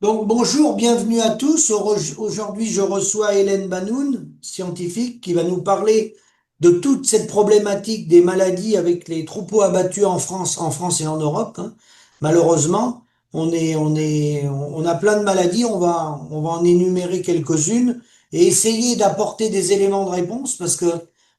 Donc bonjour, bienvenue à tous. Aujourd'hui, je reçois Hélène Banoun, scientifique, qui va nous parler de toute cette problématique des maladies avec les troupeaux abattus en France et en Europe, hein. Malheureusement, on a plein de maladies. On va en énumérer quelques-unes et essayer d'apporter des éléments de réponse parce que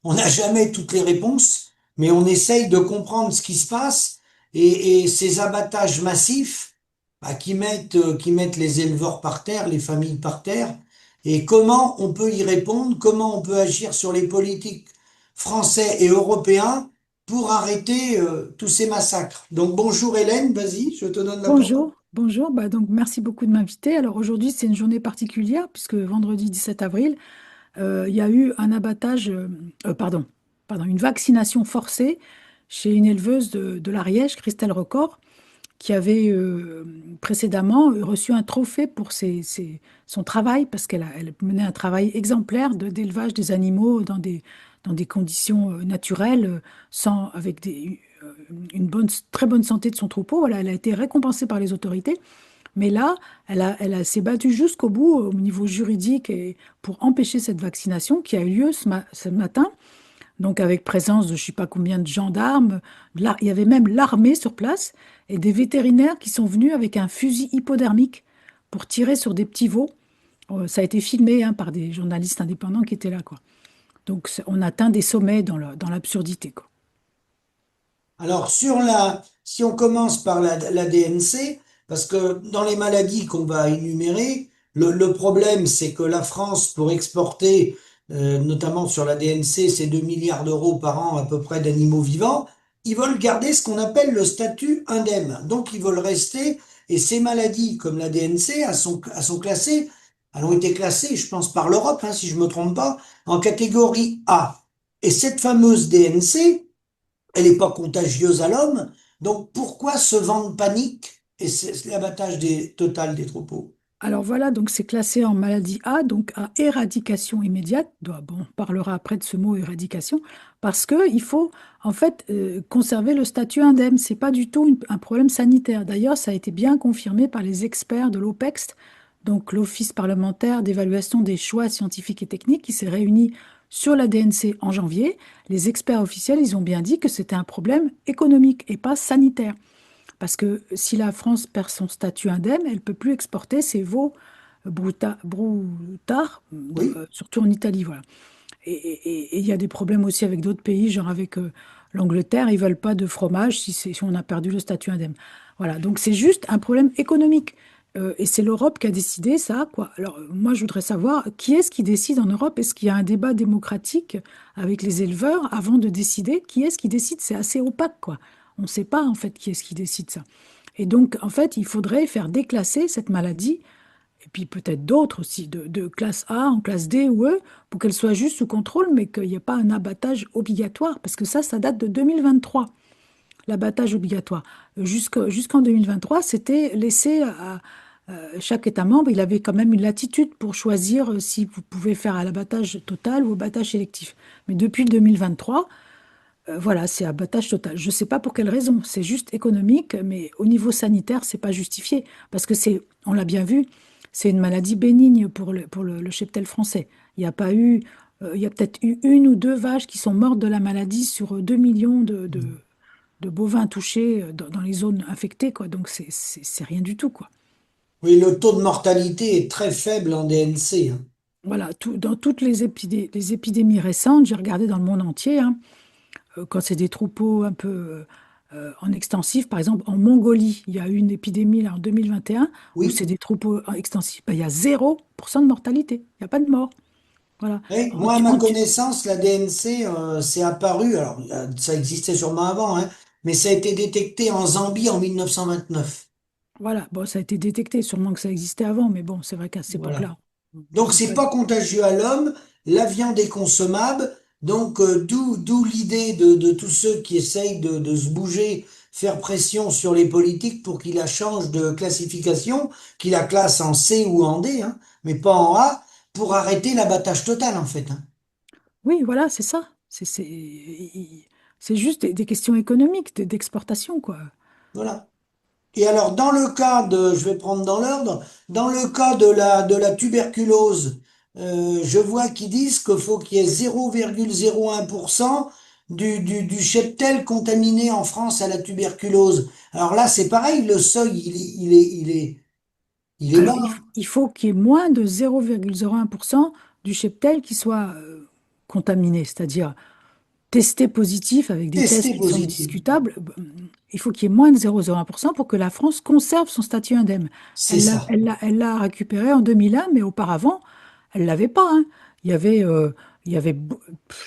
on n'a jamais toutes les réponses, mais on essaye de comprendre ce qui se passe et ces abattages massifs bah, qui mettent les éleveurs par terre, les familles par terre, et comment on peut y répondre, comment on peut agir sur les politiques français et européens pour arrêter tous ces massacres. Donc bonjour Hélène, vas-y, je te donne la parole. Bonjour, bonjour. Donc, merci beaucoup de m'inviter. Alors aujourd'hui, c'est une journée particulière puisque vendredi 17 avril, il y a eu un abattage, une vaccination forcée chez une éleveuse de l'Ariège, Christelle Record, qui avait précédemment reçu un trophée pour son travail parce elle menait un travail exemplaire d'élevage des animaux dans des conditions naturelles, avec une très bonne santé de son troupeau. Voilà, elle a été récompensée par les autorités. Mais là, elle s'est battue jusqu'au bout au niveau juridique et pour empêcher cette vaccination qui a eu lieu ce matin, donc avec présence de je ne sais pas combien de gendarmes. Il y avait même l'armée sur place et des vétérinaires qui sont venus avec un fusil hypodermique pour tirer sur des petits veaux. Ça a été filmé hein, par des journalistes indépendants qui étaient là, quoi. Donc on atteint des sommets dans l'absurdité, quoi. Alors si on commence par la DNC, parce que dans les maladies qu'on va énumérer, le problème c'est que la France, pour exporter, notamment sur la DNC, c'est 2 milliards d'euros par an à peu près d'animaux vivants, ils veulent garder ce qu'on appelle le statut indemne. Donc ils veulent rester, et ces maladies comme la DNC, elles sont classées, elles ont été classées, je pense, par l'Europe, hein, si je me trompe pas, en catégorie A. Et cette fameuse DNC, elle n'est pas contagieuse à l'homme. Donc pourquoi ce vent de panique et c'est l'abattage total des troupeaux? Alors voilà, donc c'est classé en maladie A, donc à éradication immédiate. Bon, on parlera après de ce mot éradication, parce qu'il faut en fait conserver le statut indemne. C'est pas du tout un problème sanitaire. D'ailleurs, ça a été bien confirmé par les experts de l'OPEXT, donc l'Office parlementaire d'évaluation des choix scientifiques et techniques, qui s'est réuni sur la DNC en janvier. Les experts officiels, ils ont bien dit que c'était un problème économique et pas sanitaire. Parce que si la France perd son statut indemne, elle ne peut plus exporter ses veaux broutards, Oui. surtout en Italie. Voilà. Et il y a des problèmes aussi avec d'autres pays, genre avec l'Angleterre, ils ne veulent pas de fromage si on a perdu le statut indemne. Voilà, donc c'est juste un problème économique. Et c'est l'Europe qui a décidé ça, quoi. Alors, moi, je voudrais savoir qui est-ce qui décide en Europe? Est-ce qu'il y a un débat démocratique avec les éleveurs avant de décider? Qui est-ce qui décide? C'est assez opaque, quoi. On ne sait pas, en fait, qui est-ce qui décide ça. Et donc, en fait, il faudrait faire déclasser cette maladie, et puis peut-être d'autres aussi, de classe A en classe D ou E, pour qu'elle soit juste sous contrôle, mais qu'il n'y ait pas un abattage obligatoire, parce que ça date de 2023, l'abattage obligatoire. Jusqu'en 2023, c'était laissé à chaque État membre, il avait quand même une latitude pour choisir si vous pouvez faire à l'abattage total ou abattage sélectif. Mais depuis 2023, voilà, c'est abattage total. Je ne sais pas pour quelle raison, c'est juste économique, mais au niveau sanitaire, c'est pas justifié. Parce que on l'a bien vu, c'est une maladie bénigne pour le cheptel français. Il n'y a pas eu, il y a peut-être eu une ou deux vaches qui sont mortes de la maladie sur 2 millions de bovins touchés dans les zones infectées, quoi. Donc c'est rien du tout, quoi. Oui, le taux de mortalité est très faible en DNC, hein. Voilà, dans toutes les épidémies récentes, j'ai regardé dans le monde entier, hein, quand c'est des troupeaux un peu en extensif, par exemple en Mongolie, il y a eu une épidémie là, en 2021 où Oui. c'est des troupeaux en extensifs, ben, il y a 0% de mortalité, il n'y a pas de mort. Voilà. Oui, moi, à ma connaissance, la DNC, c'est apparu, alors ça existait sûrement avant, hein, mais ça a été détecté en Zambie en 1929. Voilà, bon, ça a été détecté, sûrement que ça existait avant, mais bon, c'est vrai qu'à cette Voilà. époque-là, on Donc peut c'est pas. pas contagieux à l'homme, la viande est consommable, donc d'où l'idée de tous ceux qui essayent de se bouger, faire pression sur les politiques pour qu'ils la changent de classification, qu'ils la classent en C ou en D, hein, mais pas en A, pour arrêter l'abattage total en fait, hein. Oui, voilà, c'est ça. C'est juste des questions économiques, d'exportation, quoi. Voilà. Et alors, dans le cas de, je vais prendre dans l'ordre, dans le cas de la tuberculose, je vois qu'ils disent qu'il faut qu'il y ait 0,01% du cheptel contaminé en France à la tuberculose. Alors là, c'est pareil, le seuil, il est bas, Alors, il faut qu'il y ait moins de 0,01% du cheptel qui soit contaminé, c'est-à-dire testé positif avec des tests testé qui sont positif. discutables. Il faut qu'il y ait moins de 0,01% pour que la France conserve son statut indemne. C'est ça. Elle l'a récupéré en 2001, mais auparavant, elle ne l'avait pas, hein. Il y avait, euh, il y avait,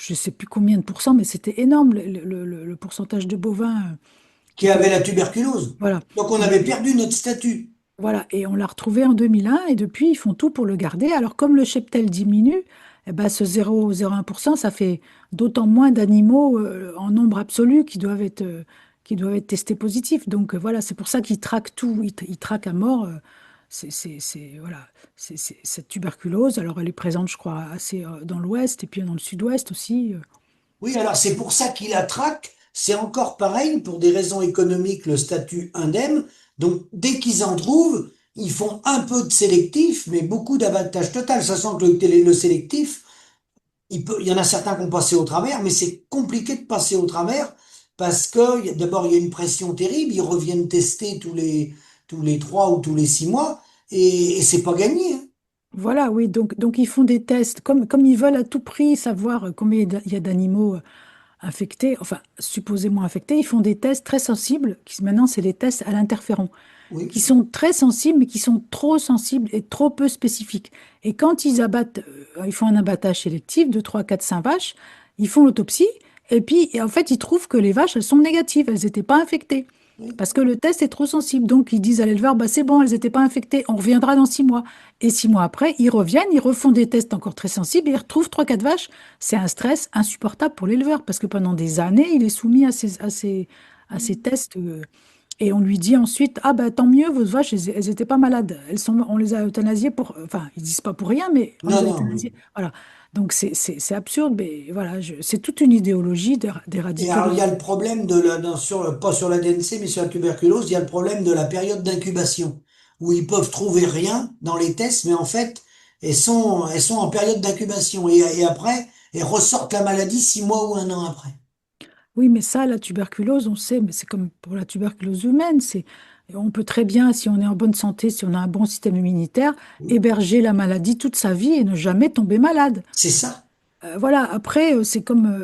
je ne sais plus combien de pourcents, mais c'était énorme le pourcentage de bovins qui Qui étaient. avait la tuberculose. Voilà. Donc on Il y avait avait, perdu notre statut. voilà. Et on l'a retrouvé en 2001, et depuis, ils font tout pour le garder. Alors, comme le cheptel diminue, eh ben, ce 0,01%, ça fait d'autant moins d'animaux en nombre absolu qui doivent être testés positifs. Donc, voilà, c'est pour ça qu'ils traquent tout. Ils traquent à mort. Voilà, cette tuberculose. Alors, elle est présente, je crois, assez dans l'ouest et puis dans le sud-ouest aussi. Oui, alors c'est pour ça qu'il la traque. C'est encore pareil, pour des raisons économiques, le statut indemne. Donc, dès qu'ils en trouvent, ils font un peu de sélectif, mais beaucoup d'abattage total, sachant que le sélectif, il y en a certains qui ont passé au travers, mais c'est compliqué de passer au travers parce que d'abord, il y a une pression terrible. Ils reviennent tester tous les 3 ou tous les 6 mois et c'est pas gagné, hein. Voilà, oui, donc ils font des tests, comme ils veulent à tout prix savoir combien il y a d'animaux infectés, enfin supposément infectés, ils font des tests très sensibles, maintenant c'est les tests à l'interféron, qui Oui, sont très sensibles, mais qui sont trop sensibles et trop peu spécifiques. Et quand ils abattent, ils font un abattage sélectif de 3, 4, 5 vaches, ils font l'autopsie, et puis en fait ils trouvent que les vaches, elles sont négatives, elles n'étaient pas infectées. oui. Parce que le test est trop sensible. Donc, ils disent à l'éleveur, bah, c'est bon, elles n'étaient pas infectées, on reviendra dans 6 mois. Et 6 mois après, ils reviennent, ils refont des tests encore très sensibles et ils retrouvent trois quatre vaches. C'est un stress insupportable pour l'éleveur parce que pendant des années, il est soumis à ces tests. Et on lui dit ensuite, ah bah tant mieux, vos vaches, elles étaient pas malades. On les a euthanasiées pour, enfin, ils disent pas pour rien, mais on Non, les a non. euthanasiées. Voilà. Donc c'est absurde, mais voilà, c'est toute une idéologie Et d'éradiquer alors, il y les. a le problème de pas sur la DNC, mais sur la tuberculose, il y a le problème de la période d'incubation, où ils peuvent trouver rien dans les tests, mais en fait, elles sont en période d'incubation. Et après, elles ressortent la maladie 6 mois ou un an après. Oui, mais ça, la tuberculose, on sait, mais c'est comme pour la tuberculose humaine, on peut très bien, si on est en bonne santé, si on a un bon système immunitaire, Oui. héberger la maladie toute sa vie et ne jamais tomber malade. C'est ça. Voilà, après, c'est comme,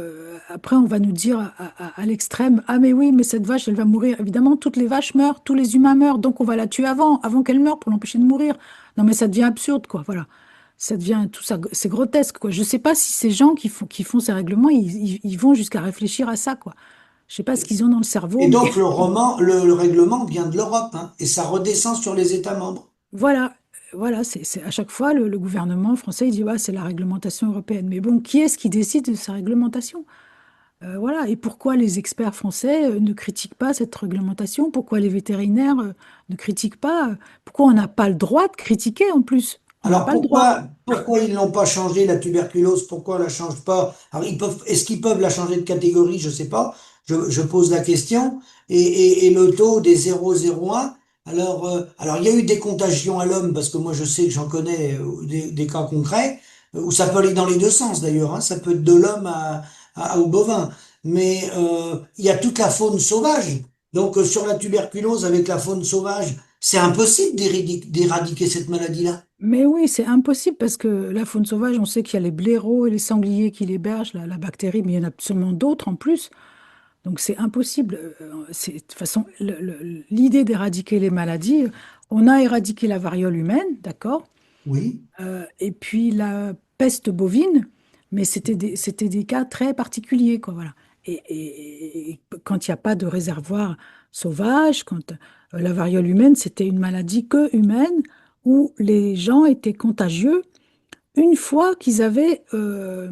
après, on va nous dire à l'extrême, ah mais oui, mais cette vache, elle va mourir. Évidemment, toutes les vaches meurent, tous les humains meurent, donc on va la tuer avant qu'elle meure pour l'empêcher de mourir. Non, mais ça devient absurde, quoi, voilà. Ça devient tout ça, c'est grotesque, quoi. Je sais pas si ces gens qui font ces règlements, ils vont jusqu'à réfléchir à ça, quoi. Je sais pas ce qu'ils ont dans le cerveau, Et mais donc, le règlement vient de l'Europe, hein, et ça redescend sur les États membres. voilà. Voilà, à chaque fois, le gouvernement français, il dit, ouais, c'est la réglementation européenne. Mais bon, qui est-ce qui décide de sa réglementation? Voilà. Et pourquoi les experts français ne critiquent pas cette réglementation? Pourquoi les vétérinaires ne critiquent pas? Pourquoi on n'a pas le droit de critiquer en plus? On n'a Alors pas le droit. pourquoi ils n'ont pas changé la tuberculose? Pourquoi on la change pas? Alors est-ce qu'ils peuvent la changer de catégorie? Je sais pas. Je pose la question. Et le taux des 0,01. Alors il y a eu des contagions à l'homme parce que moi je sais que j'en connais des cas concrets où ça peut aller dans les deux sens d'ailleurs, hein. Ça peut être de l'homme au bovin. Mais il y a toute la faune sauvage. Donc sur la tuberculose avec la faune sauvage, c'est impossible d'éradiquer cette maladie-là. Mais oui, c'est impossible parce que la faune sauvage, on sait qu'il y a les blaireaux et les sangliers qui l'hébergent, la bactérie, mais il y en a absolument d'autres en plus. Donc c'est impossible. De toute façon, l'idée d'éradiquer les maladies, on a éradiqué la variole humaine, d'accord? Oui, Et puis la peste bovine, mais c'était des cas très particuliers, quoi, voilà. Et quand il n'y a pas de réservoir sauvage, quand la variole humaine, c'était une maladie que humaine, où les gens étaient contagieux une fois qu'ils avaient, euh,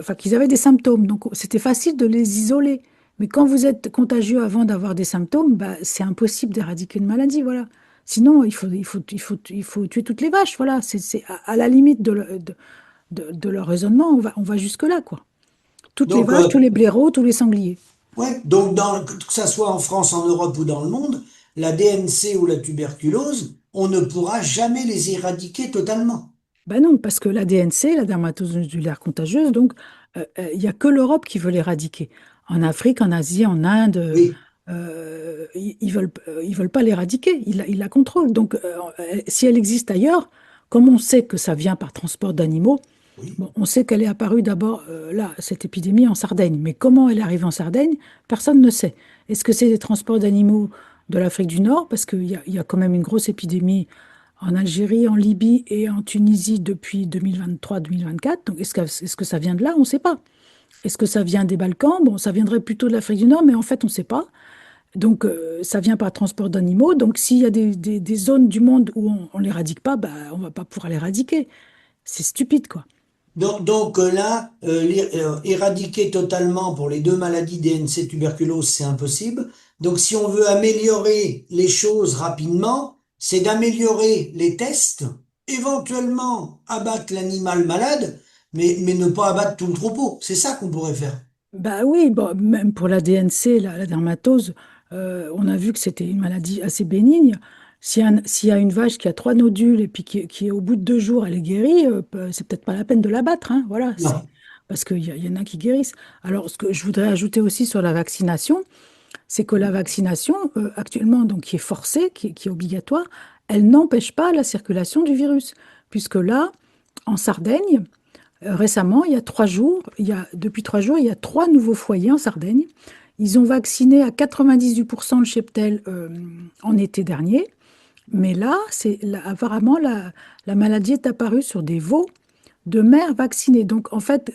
enfin, qu'ils avaient des symptômes. Donc c'était facile de les isoler. Mais quand vous êtes contagieux avant d'avoir des symptômes, bah, c'est impossible d'éradiquer une maladie, voilà. Sinon, il faut tuer toutes les vaches, voilà. C'est à la limite de leur raisonnement, on va jusque-là, quoi. Toutes les donc vaches, tous les blaireaux, tous les sangliers. Ouais, donc que ça soit en France, en Europe ou dans le monde, la DNC ou la tuberculose, on ne pourra jamais les éradiquer totalement. Ben non, parce que la DNC, la dermatose nodulaire contagieuse, donc il n'y a que l'Europe qui veut l'éradiquer. En Afrique, en Asie, en Inde, Oui, ils veulent pas l'éradiquer, ils la contrôlent. Donc si elle existe ailleurs, comme on sait que ça vient par transport d'animaux, oui. bon, on sait qu'elle est apparue d'abord, là, cette épidémie en Sardaigne. Mais comment elle arrive en Sardaigne, personne ne sait. Est-ce que c'est des transports d'animaux de l'Afrique du Nord? Parce il y a quand même une grosse épidémie en Algérie, en Libye et en Tunisie depuis 2023-2024. Donc, est-ce que ça vient de là? On ne sait pas. Est-ce que ça vient des Balkans? Bon, ça viendrait plutôt de l'Afrique du Nord, mais en fait, on ne sait pas. Donc, ça vient par transport d'animaux. Donc, s'il y a des zones du monde où on ne l'éradique pas, bah, on ne va pas pouvoir l'éradiquer. C'est stupide, quoi. Là, éradiquer totalement pour les deux maladies DNC tuberculose, c'est impossible. Donc si on veut améliorer les choses rapidement, c'est d'améliorer les tests, éventuellement abattre l'animal malade, mais ne pas abattre tout le troupeau. C'est ça qu'on pourrait faire. Bah oui, bon, même pour la DNC, la dermatose, on a vu que c'était une maladie assez bénigne. S'il y a une vache qui a trois nodules et puis qui, au bout de 2 jours, elle est guérie, c'est peut-être pas la peine de la battre, hein, voilà, Non. parce qu'il y en a qui guérissent. Alors, ce que je voudrais ajouter aussi sur la vaccination, c'est que la vaccination, actuellement, donc, qui est forcée, qui est obligatoire, elle n'empêche pas la circulation du virus, puisque là, en Sardaigne, récemment, il y a 3 jours, depuis 3 jours, il y a 3 nouveaux foyers en Sardaigne. Ils ont vacciné à 98% le cheptel en été dernier. Mais là, apparemment, la maladie est apparue sur des veaux de mères vaccinées. Donc, en fait,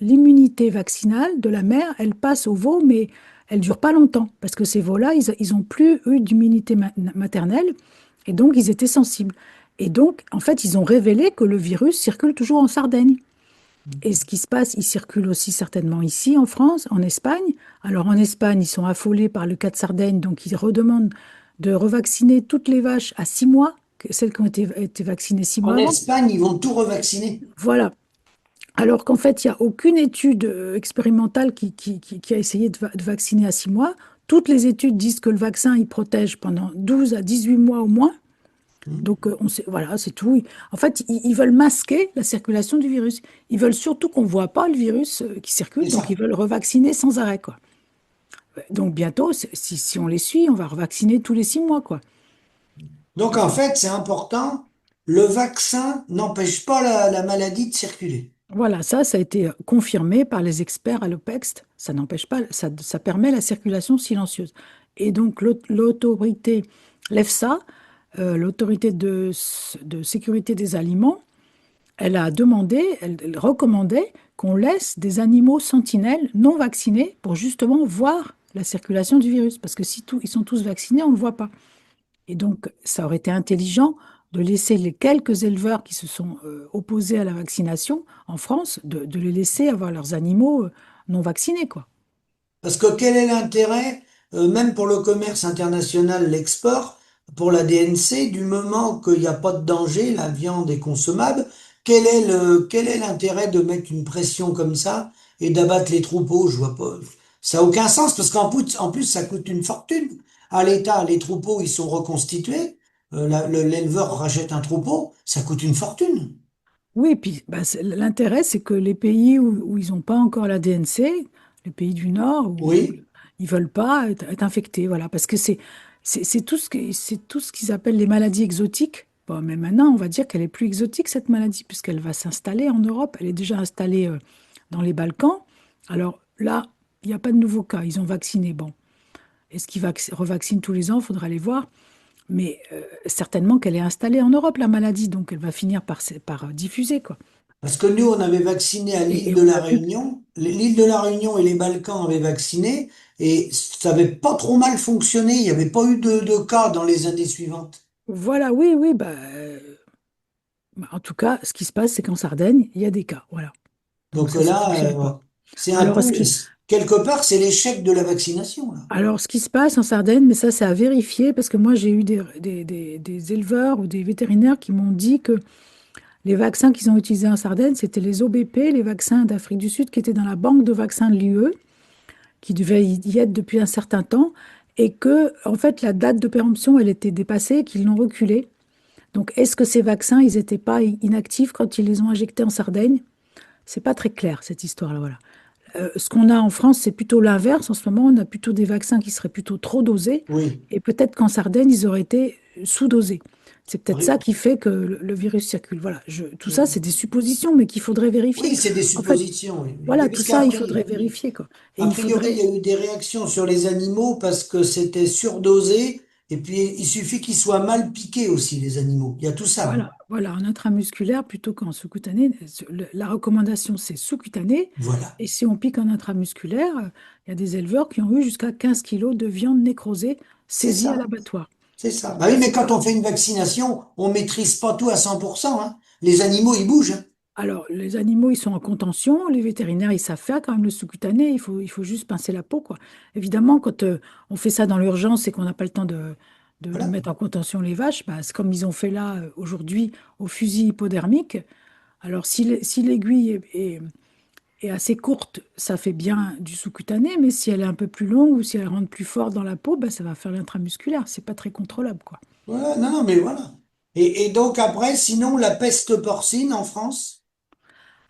l'immunité vaccinale de la mère, elle passe aux veaux, mais elle ne dure pas longtemps. Parce que ces veaux-là, ils n'ont plus eu d'immunité maternelle. Et donc, ils étaient sensibles. Et donc, en fait, ils ont révélé que le virus circule toujours en Sardaigne. Et ce qui se passe, il circule aussi certainement ici en France, en Espagne. Alors en Espagne, ils sont affolés par le cas de Sardaigne, donc ils redemandent de revacciner toutes les vaches à 6 mois, celles qui ont été vaccinées six En mois avant. Espagne, ils vont tout revacciner. Voilà. Alors qu'en fait, il n'y a aucune étude expérimentale qui a essayé de vacciner à 6 mois. Toutes les études disent que le vaccin, il protège pendant 12 à 18 mois au moins. Donc, on sait, voilà, c'est tout. En fait, ils veulent masquer la circulation du virus. Ils veulent surtout qu'on ne voit pas le virus qui circule, C'est donc ils ça. veulent revacciner sans arrêt, quoi. Donc, bientôt, si on les suit, on va revacciner tous les 6 mois, quoi. Donc en fait, c'est important, le vaccin n'empêche pas la maladie de circuler. Voilà, ça a été confirmé par les experts à l'OPEX. Ça n'empêche pas, ça permet la circulation silencieuse. Et donc, l'autorité, l'EFSA, l'autorité de sécurité des aliments, elle a demandé, elle recommandait qu'on laisse des animaux sentinelles non vaccinés pour justement voir la circulation du virus. Parce que si ils sont tous vaccinés, on ne le voit pas. Et donc, ça aurait été intelligent de laisser les quelques éleveurs qui se sont opposés à la vaccination en France, de les laisser avoir leurs animaux non vaccinés, quoi. Parce que quel est l'intérêt, même pour le commerce international, l'export, pour la DNC, du moment qu'il n'y a pas de danger, la viande est consommable, quel est l'intérêt de mettre une pression comme ça et d'abattre les troupeaux? Je vois pas. Ça n'a aucun sens parce en plus, ça coûte une fortune. À l'État, les troupeaux, ils sont reconstitués. L'éleveur rachète un troupeau, ça coûte une fortune. Oui, puis bah, l'intérêt, c'est que les pays où ils n'ont pas encore la DNC, les pays du Nord, où Oui, ils veulent pas être infectés, voilà, parce que c'est tout ce qu'ils appellent les maladies exotiques. Bon, mais maintenant, on va dire qu'elle est plus exotique, cette maladie, puisqu'elle va s'installer en Europe. Elle est déjà installée dans les Balkans. Alors là, il n'y a pas de nouveaux cas. Ils ont vacciné. Bon, est-ce qu'ils revaccinent tous les ans? Il faudra les voir. Mais certainement qu'elle est installée en Europe, la maladie, donc elle va finir par diffuser, quoi. parce que nous, on avait vacciné à l'île Et de on la a vu. Réunion. L'île de la Réunion et les Balkans avaient vacciné et ça avait pas trop mal fonctionné. Il n'y avait pas eu de cas dans les années suivantes. Voilà, oui, oui, bah, en tout cas, ce qui se passe, c'est qu'en Sardaigne, il y a des cas, voilà. Donc Donc ça ne là, fonctionne pas. c'est un Alors, peu, quelque part, c'est l'échec de la vaccination, là. ce qui se passe en Sardaigne, mais ça, c'est à vérifier, parce que moi, j'ai eu des éleveurs ou des vétérinaires qui m'ont dit que les vaccins qu'ils ont utilisés en Sardaigne, c'était les OBP, les vaccins d'Afrique du Sud, qui étaient dans la banque de vaccins de l'UE. qui devait y être depuis un certain temps, et que, en fait, la date de péremption, elle était dépassée, et qu'ils l'ont reculée. Donc, est-ce que ces vaccins, ils n'étaient pas inactifs quand ils les ont injectés en Sardaigne? C'est pas très clair, cette histoire-là, voilà. Ce qu'on a en France, c'est plutôt l'inverse. En ce moment, on a plutôt des vaccins qui seraient plutôt trop dosés, Oui, et peut-être qu'en Sardaigne, ils auraient été sous-dosés. C'est peut-être ça oui. qui fait que le virus circule. Voilà, tout ça, c'est des suppositions, mais qu'il faudrait vérifier. Oui, c'est des En fait, suppositions. Oui. voilà, tout Parce ça, il qu'après, faudrait vérifier, quoi. Et a il priori, il y faudrait, a eu des réactions sur les animaux parce que c'était surdosé. Et puis, il suffit qu'ils soient mal piqués aussi, les animaux. Il y a tout ça, hein. voilà, en intramusculaire plutôt qu'en sous-cutané. La recommandation, c'est sous-cutané. Voilà. Et si on pique en intramusculaire, il y a des éleveurs qui ont eu jusqu'à 15 kilos de viande nécrosée C'est saisie à ça. l'abattoir. C'est ça. Bah Donc, oui, mais c'est quand pas. on fait une vaccination, on maîtrise pas tout à 100%, hein. Les animaux, ils bougent, hein. Alors, les animaux, ils sont en contention. Les vétérinaires, ils savent faire quand même le sous-cutané. Il faut juste pincer la peau, quoi. Évidemment, quand on fait ça dans l'urgence et qu'on n'a pas le temps de Voilà. mettre en contention les vaches, bah, c'est comme ils ont fait là aujourd'hui au fusil hypodermique. Alors, si l'aiguille est assez courte, ça fait bien du sous-cutané, mais si elle est un peu plus longue ou si elle rentre plus fort dans la peau, bah, ça va faire l'intramusculaire. C'est pas très contrôlable, quoi. Voilà. Non, non, mais voilà. Et donc après, sinon, la peste porcine en France,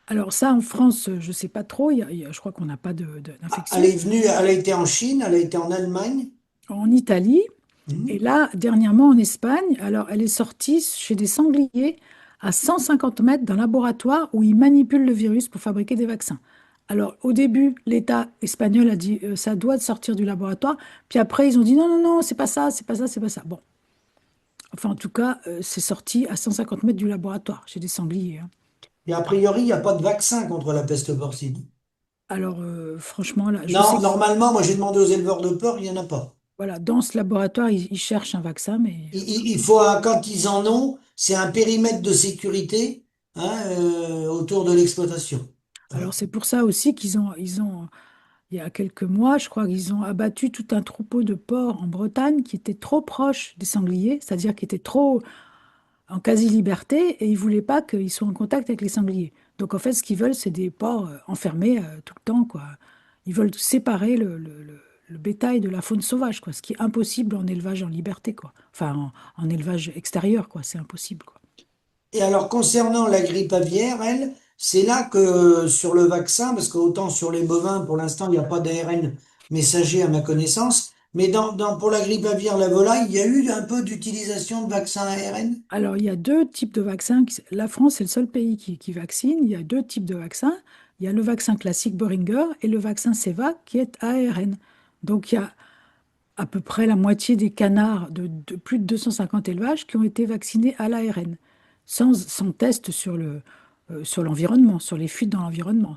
Alors ça, en France, je sais pas trop. Je crois qu'on n'a pas elle d'infection. est venue, elle a été en Chine, elle a été en Allemagne. En Italie, et Mhm. là, dernièrement en Espagne, alors elle est sortie chez des sangliers à 150 mètres d'un laboratoire où ils manipulent le virus pour fabriquer des vaccins. Alors au début, l'État espagnol a dit ça doit sortir du laboratoire. Puis après, ils ont dit non, non, non, c'est pas ça, c'est pas ça, c'est pas ça. Bon, enfin en tout cas, c'est sorti à 150 mètres du laboratoire chez des sangliers, hein. Et a priori, il n'y a pas de vaccin contre la peste porcine. Alors franchement, là, je sais Non, que normalement, moi j'ai demandé aux éleveurs de porc, il n'y en a pas. voilà, dans ce laboratoire, ils cherchent un vaccin, mais Il faut, quand ils en ont, c'est un périmètre de sécurité, hein, autour de l'exploitation. alors Voilà. c'est pour ça aussi qu'ils ont, il y a quelques mois, je crois qu'ils ont abattu tout un troupeau de porcs en Bretagne qui était trop proche des sangliers, c'est-à-dire qui était trop en quasi-liberté et ils ne voulaient pas qu'ils soient en contact avec les sangliers. Donc en fait, ce qu'ils veulent, c'est des porcs enfermés tout le temps, quoi. Ils veulent séparer le bétail de la faune sauvage, quoi, ce qui est impossible en élevage en liberté, quoi. Enfin, en élevage extérieur, quoi, c'est impossible, quoi. Et alors, concernant la grippe aviaire, elle, c'est là que sur le vaccin, parce qu'autant sur les bovins, pour l'instant, il n'y a pas d'ARN messager à ma connaissance, mais pour la grippe aviaire, la volaille, il y a eu un peu d'utilisation de vaccins ARN? Alors, il y a deux types de vaccins. La France est le seul pays qui vaccine. Il y a deux types de vaccins. Il y a le vaccin classique Boehringer et le vaccin Ceva qui est ARN. Donc, il y a à peu près la moitié des canards de plus de 250 élevages qui ont été vaccinés à l'ARN, sans test sur l'environnement, sur les fuites dans l'environnement.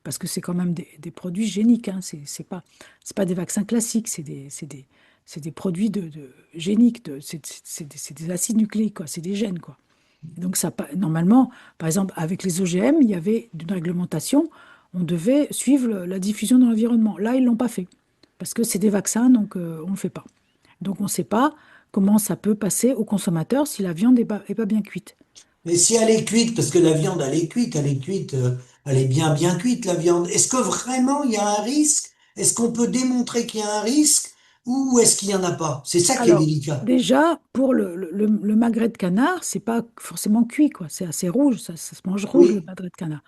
Parce que c'est quand même des produits géniques, hein. C'est pas des vaccins classiques, c'est des produits géniques, c'est des acides nucléiques, quoi, c'est des gènes, quoi. Et donc, normalement, par exemple, avec les OGM, il y avait une réglementation, on devait suivre la diffusion dans l'environnement. Là, ils ne l'ont pas fait, parce que c'est des vaccins, donc on ne le fait pas. Donc, on ne sait pas comment ça peut passer au consommateur si la viande n'est pas bien cuite. Mais si elle est cuite, parce que la viande, elle est cuite, elle est bien, bien cuite, la viande. Est-ce que vraiment il y a un risque? Est-ce qu'on peut démontrer qu'il y a un risque ou est-ce qu'il n'y en a pas? C'est ça qui est Alors, délicat. déjà, pour le magret de canard, c'est pas forcément cuit, quoi. C'est assez rouge, ça se mange rouge, le Oui, magret de canard.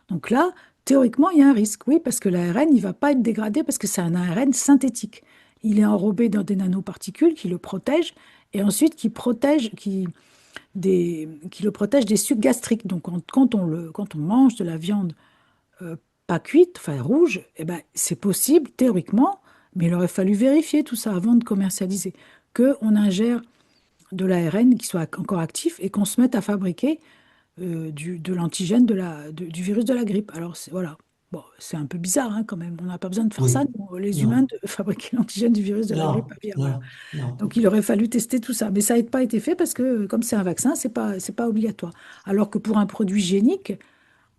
Donc là, théoriquement, il y a un risque, oui, parce que l'ARN, il va pas être dégradé parce que c'est un ARN synthétique. Il est enrobé dans des nanoparticules qui le protègent et ensuite qui le protègent des sucs gastriques. Donc, quand on mange de la viande euh, pas cuite, enfin rouge, eh ben, c'est possible théoriquement, mais il aurait fallu vérifier tout ça avant de commercialiser, qu'on ingère de l'ARN qui soit encore actif et qu'on se mette à fabriquer de l'antigène du virus de la grippe. Alors voilà, bon, c'est un peu bizarre hein, quand même. On n'a pas besoin de faire ça, oui, nous, les humains, non, de fabriquer l'antigène du virus de la grippe non, aviaire. Voilà. non, non. Donc il aurait fallu tester tout ça, mais ça n'a pas été fait parce que comme c'est un vaccin, c'est pas obligatoire. Alors que pour un produit génique,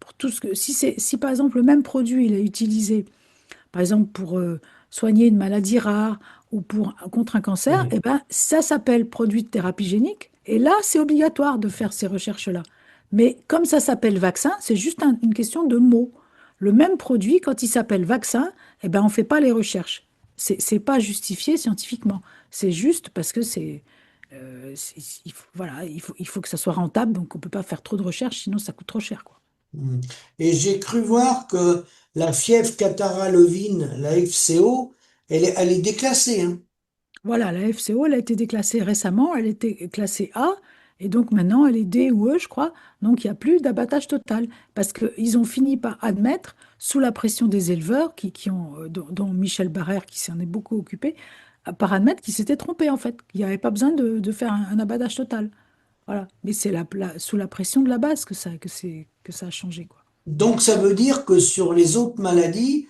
pour tout ce que si par exemple le même produit il est utilisé par exemple pour soigner une maladie rare ou contre un cancer, Oui, eh ben ça s'appelle produit de thérapie génique et là c'est obligatoire de faire ces recherches-là. Mais comme ça s'appelle vaccin, c'est juste une question de mots. Le même produit, quand il s'appelle vaccin, eh ben, on ne fait pas les recherches. C'est pas justifié scientifiquement. C'est juste parce que voilà, il faut que ça soit rentable, donc on ne peut pas faire trop de recherches, sinon ça coûte trop cher, quoi. Hmm. Et j'ai cru voir que la fièvre catarrhale-ovine, la FCO, elle est déclassée, hein. Voilà, la FCO, elle a été déclassée récemment, elle était classée A, et donc maintenant elle est D ou E, je crois. Donc il n'y a plus d'abattage total, parce qu'ils ont fini par admettre, sous la pression des éleveurs, dont Michel Barrère, qui s'en est beaucoup occupé, par admettre qu'ils s'étaient trompés en fait, qu'il n'y avait pas besoin de faire un abattage total. Voilà, mais c'est sous la pression de la base que ça a changé, quoi. Donc ça veut dire que sur les autres maladies,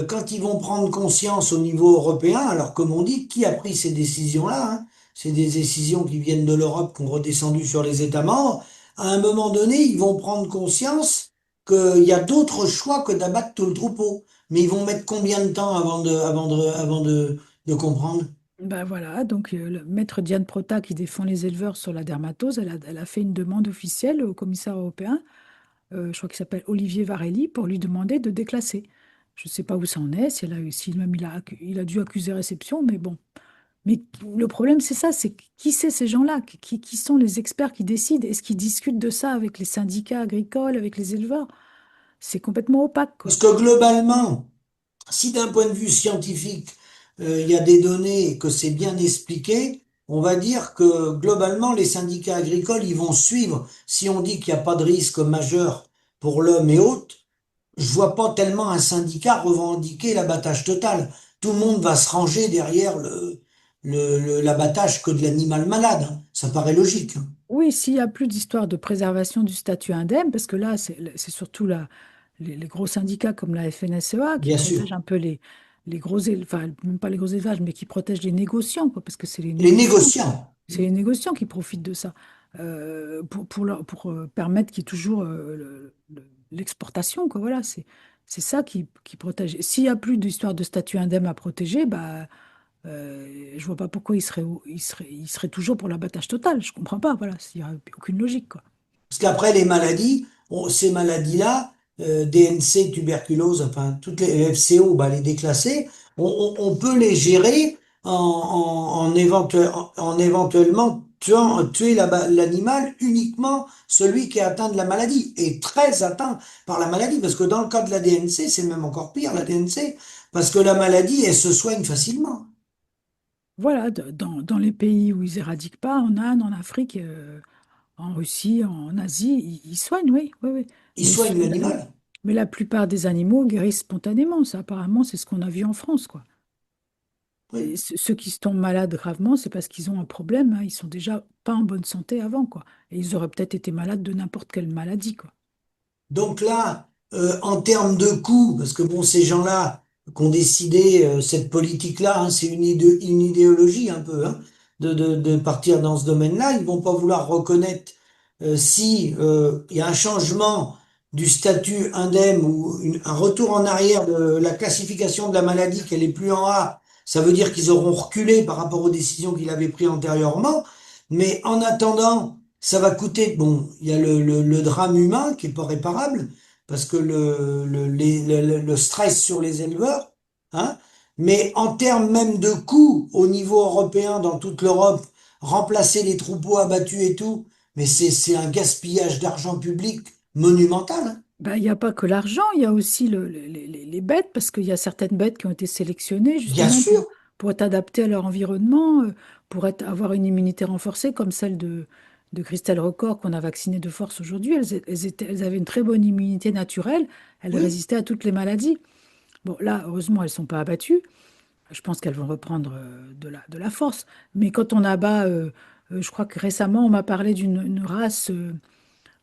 quand ils vont prendre conscience au niveau européen, alors comme on dit, qui a pris ces décisions-là, hein? C'est des décisions qui viennent de l'Europe, qui ont redescendu sur les États membres. À un moment donné, ils vont prendre conscience qu'il y a d'autres choix que d'abattre tout le troupeau. Mais ils vont mettre combien de temps de comprendre? Ben voilà, donc le maître Diane Prota, qui défend les éleveurs sur la dermatose, elle a fait une demande officielle au commissaire européen, je crois qu'il s'appelle Olivier Varelli, pour lui demander de déclasser. Je ne sais pas où ça en est, si, elle a, si même il a dû accuser réception, mais bon. Mais le problème, c'est ça, c'est qui c'est ces gens-là? Qui sont les experts qui décident? Est-ce qu'ils discutent de ça avec les syndicats agricoles, avec les éleveurs? C'est complètement opaque, quoi. Parce que globalement, si d'un point de vue scientifique, il y a des données et que c'est bien expliqué, on va dire que globalement, les syndicats agricoles, ils vont suivre. Si on dit qu'il n'y a pas de risque majeur pour l'homme et autres, je vois pas tellement un syndicat revendiquer l'abattage total. Tout le monde va se ranger derrière l'abattage que de l'animal malade, hein. Ça paraît logique, hein. Oui, s'il n'y a plus d'histoire de préservation du statut indemne, parce que là, c'est surtout les gros syndicats comme la FNSEA qui Bien sûr. protègent un peu les enfin, même pas les gros élevages, mais qui protègent les négociants, quoi, parce que Les négociants. c'est les négociants qui profitent de ça, pour permettre qu'il y ait toujours l'exportation, quoi, voilà, c'est ça qui protège. S'il n'y a plus d'histoire de statut indemne à protéger, bah, je vois pas pourquoi il serait toujours pour l'abattage total. Je comprends pas, voilà, il n'y a aucune logique, quoi. Parce qu'après, les maladies, ces maladies-là, DNC, tuberculose, enfin, toutes les FCO, bah, les déclassées, on peut les gérer en éventuellement tuer l'animal uniquement celui qui est atteint de la maladie et très atteint par la maladie. Parce que dans le cas de la DNC, c'est même encore pire, la DNC, parce que la maladie, elle se soigne facilement. Voilà, dans les pays où ils éradiquent pas, en Inde, en Afrique, en Russie, en Asie, ils soignent, oui, oui, oui. Il Mais, soigne l'animal. mais la plupart des animaux guérissent spontanément. Ça, apparemment, c'est ce qu'on a vu en France, quoi. Oui. Et ceux qui se tombent malades gravement, c'est parce qu'ils ont un problème, hein. Ils sont déjà pas en bonne santé avant, quoi. Et ils auraient peut-être été malades de n'importe quelle maladie, quoi. Donc là, en termes de coûts, parce que bon, ces gens-là qui ont décidé cette politique-là, hein, c'est une idéologie un peu, hein, de partir dans ce domaine-là. Ils vont pas vouloir reconnaître si il y a un changement du statut indemne ou un retour en arrière de la classification de la maladie, qu'elle est plus en A. Ça veut dire qu'ils auront reculé par rapport aux décisions qu'il avait prises antérieurement. Mais en attendant, ça va coûter, bon, il y a le drame humain qui est pas réparable, parce que le stress sur les éleveurs, hein, mais en termes même de coûts au niveau européen, dans toute l'Europe, remplacer les troupeaux abattus et tout, mais c'est un gaspillage d'argent public monumental, hein. Ben, il n'y a pas que l'argent, il y a aussi les bêtes, parce qu'il y a certaines bêtes qui ont été sélectionnées Bien justement sûr, pour être adaptées à leur environnement, avoir une immunité renforcée, comme celle de Christelle Record qu'on a vaccinée de force aujourd'hui. Elles avaient une très bonne immunité naturelle, elles oui. résistaient à toutes les maladies. Bon, là, heureusement, elles ne sont pas abattues. Je pense qu'elles vont reprendre de la force. Mais quand on abat, je crois que récemment, on m'a parlé d'une une race.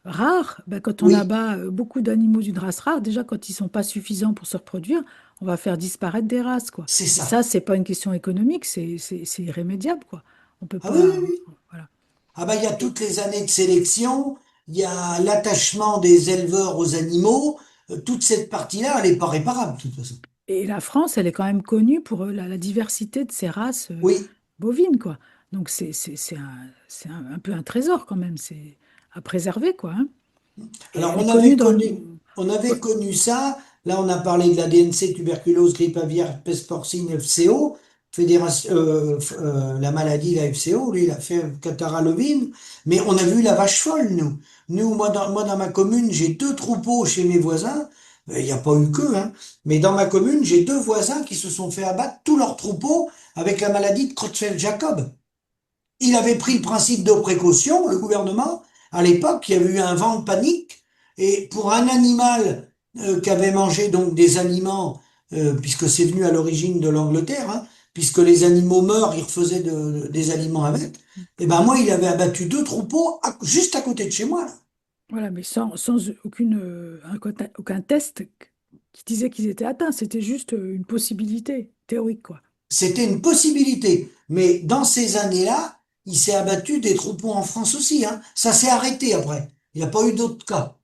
Rare, ben, quand on Oui, abat beaucoup d'animaux d'une race rare, déjà quand ils sont pas suffisants pour se reproduire, on va faire disparaître des races, quoi. c'est Et ça, ça. c'est pas une question économique, c'est irrémédiable, quoi. On peut Ah oui, oui, pas, oui. voilà. Ah bah, il y a Et, toutes les années de sélection, il y a l'attachement des éleveurs aux animaux, toute cette partie-là, elle n'est pas réparable, de toute façon. et la France, elle est quand même connue pour la diversité de ses races Oui. bovines, quoi. Donc un peu un trésor quand même, c'est à préserver, quoi, hein. Et Alors, elle est connue dans le... on avait Ouais. connu ça Là, on a parlé de la DNC, tuberculose, grippe aviaire, peste porcine, FCO, la maladie, la FCO, lui, il a fait catarrhalovine, mais on a vu la vache folle, nous. Nous, moi, dans ma commune, j'ai deux troupeaux chez mes voisins. Il n'y a pas eu que, hein. Mais dans ma commune, j'ai deux voisins qui se sont fait abattre tous leurs troupeaux avec la maladie de Creutzfeldt-Jakob. Il avait pris le principe de précaution, le gouvernement. À l'époque, il y avait eu un vent de panique. Et pour un animal qui avait mangé donc des aliments, puisque c'est venu à l'origine de l'Angleterre, hein, puisque les animaux meurent, ils refaisaient des aliments avec. Et ben moi, il avait abattu deux troupeaux juste à côté de chez moi, là. Voilà, mais sans aucun test qui disait qu'ils étaient atteints. C'était juste une possibilité théorique, quoi. C'était une possibilité. Mais dans ces années-là, il s'est abattu des troupeaux en France aussi, hein. Ça s'est arrêté après. Il n'y a pas eu d'autres cas.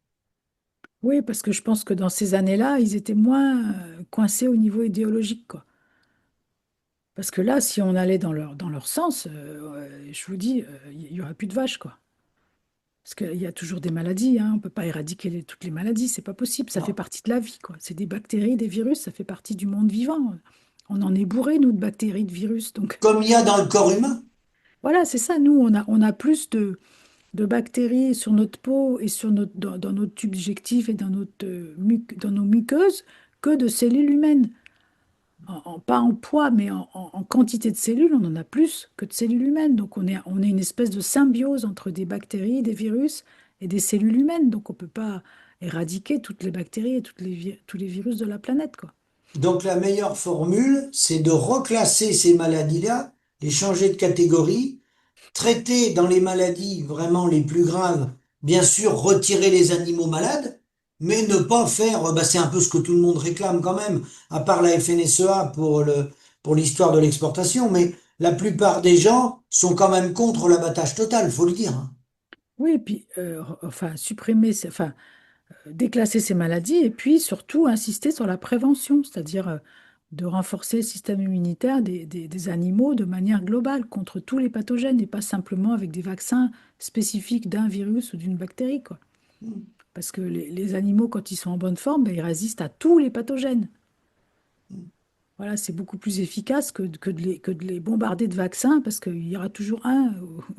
Oui, parce que je pense que dans ces années-là, ils étaient moins coincés au niveau idéologique, quoi. Parce que là, si on allait dans leur sens, je vous dis, il y aurait plus de vaches, quoi. Parce qu'il y a toujours des maladies, hein. On ne peut pas éradiquer toutes les maladies, c'est pas possible. Ça fait Non. partie de la vie, quoi. C'est des bactéries, des virus, ça fait partie du monde vivant. On en est bourré, nous, de bactéries, de virus. Donc Comme il y a dans le corps humain. voilà, c'est ça. Nous, on a plus de bactéries sur notre peau et dans notre tube digestif et dans nos muqueuses que de cellules humaines. Pas en poids, mais en quantité de cellules, on en a plus que de cellules humaines. Donc on est une espèce de symbiose entre des bactéries, des virus et des cellules humaines. Donc on ne peut pas éradiquer toutes les bactéries et tous les virus de la planète, quoi. Donc la meilleure formule, c'est de reclasser ces maladies-là, les changer de catégorie, traiter dans les maladies vraiment les plus graves, bien sûr retirer les animaux malades, mais ne pas faire, bah c'est un peu ce que tout le monde réclame quand même, à part la FNSEA pour l'histoire de l'exportation, mais la plupart des gens sont quand même contre l'abattage total, faut le dire, hein. Oui, et puis enfin supprimer, déclasser ces maladies et puis surtout insister sur la prévention, c'est-à-dire de renforcer le système immunitaire des animaux de manière globale contre tous les pathogènes et pas simplement avec des vaccins spécifiques d'un virus ou d'une bactérie, quoi. Parce que les animaux, quand ils sont en bonne forme, ben, ils résistent à tous les pathogènes. Voilà, c'est beaucoup plus efficace que de les bombarder de vaccins parce qu'il y aura toujours un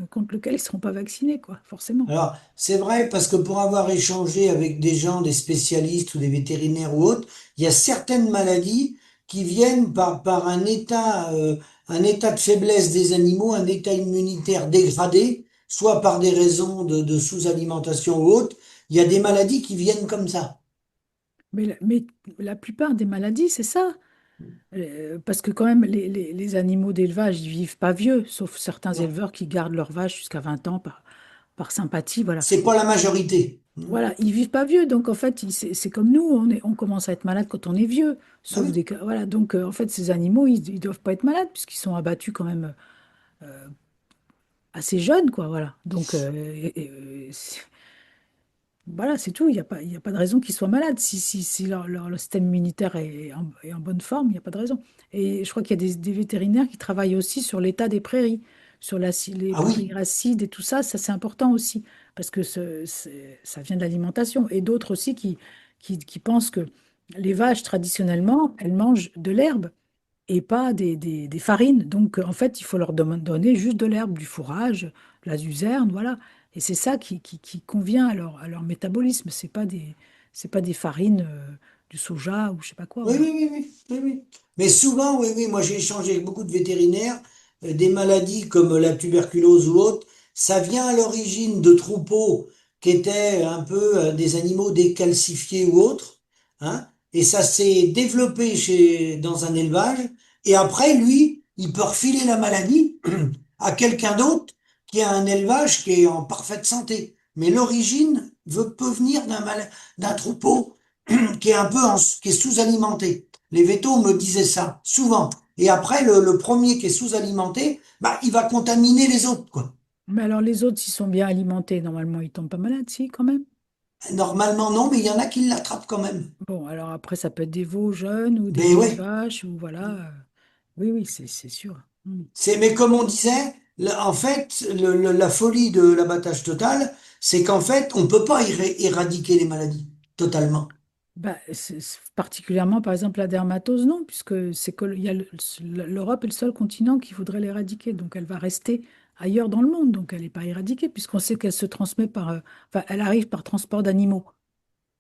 contre lequel ils ne seront pas vaccinés, quoi, forcément. Alors, c'est vrai parce que pour avoir échangé avec des gens, des spécialistes ou des vétérinaires ou autres, il y a certaines maladies qui viennent par un état de faiblesse des animaux, un état immunitaire dégradé, soit par des raisons de sous-alimentation ou autre. Il y a des maladies qui viennent comme ça. Mais la plupart des maladies, c'est ça. Parce que quand même, les animaux d'élevage, ils vivent pas vieux, sauf certains Non, éleveurs qui gardent leurs vaches jusqu'à 20 ans par sympathie, voilà. c'est pas la majorité. Voilà, ils vivent pas vieux, donc en fait, c'est comme nous, on commence à être malade quand on est vieux, Ah sauf oui. des cas, voilà. Donc en fait, ces animaux, ils doivent pas être malades puisqu'ils sont abattus quand même assez jeunes, quoi, voilà. Donc voilà, c'est tout. Il y a pas de raison qu'ils soient malades. Si leur système immunitaire est en bonne forme, il n'y a pas de raison. Et je crois qu'il y a des vétérinaires qui travaillent aussi sur l'état des prairies, sur les Ah prairies oui. acides et tout ça. Ça, c'est important aussi, parce que ça vient de l'alimentation. Et d'autres aussi qui pensent que les vaches, traditionnellement, elles mangent de l'herbe et pas des farines. Donc, en fait, il faut leur donner juste de l'herbe, du fourrage, de la luzerne, voilà. Et c'est ça qui convient à leur métabolisme. C'est pas des farines, du soja ou je sais pas quoi, Oui, voilà. oui, oui, oui, oui, oui. Mais souvent, oui, oui, moi j'ai échangé avec beaucoup de vétérinaires, des maladies comme la tuberculose ou autre, ça vient à l'origine de troupeaux qui étaient un peu des animaux décalcifiés ou autres, hein, et ça s'est développé dans un élevage, et après, lui, il peut refiler la maladie à quelqu'un d'autre qui a un élevage qui est en parfaite santé. Mais l'origine peut venir d'un troupeau qui est un peu qui est sous-alimenté. Les vétos me disaient ça souvent. Et après, le premier qui est sous-alimenté, bah, il va contaminer les autres, quoi. Mais alors, les autres, s'ils sont bien alimentés, normalement, ils tombent pas malades, si, quand même. Normalement, non, mais il y en a qui l'attrapent quand même. Bon, alors après, ça peut être des veaux jeunes ou des Mais vieilles ouais, vaches, ou voilà. Oui, oui, c'est sûr. Mm. mais comme on disait, en fait, la folie de l'abattage total, c'est qu'en fait, on peut pas éradiquer les maladies totalement. Bah, particulièrement, par exemple, la dermatose, non, puisque c'est que il y a l'Europe est le seul continent qui voudrait l'éradiquer. Donc, elle va rester ailleurs dans le monde. Donc, elle n'est pas éradiquée, puisqu'on sait qu'elle se transmet enfin, elle arrive par transport d'animaux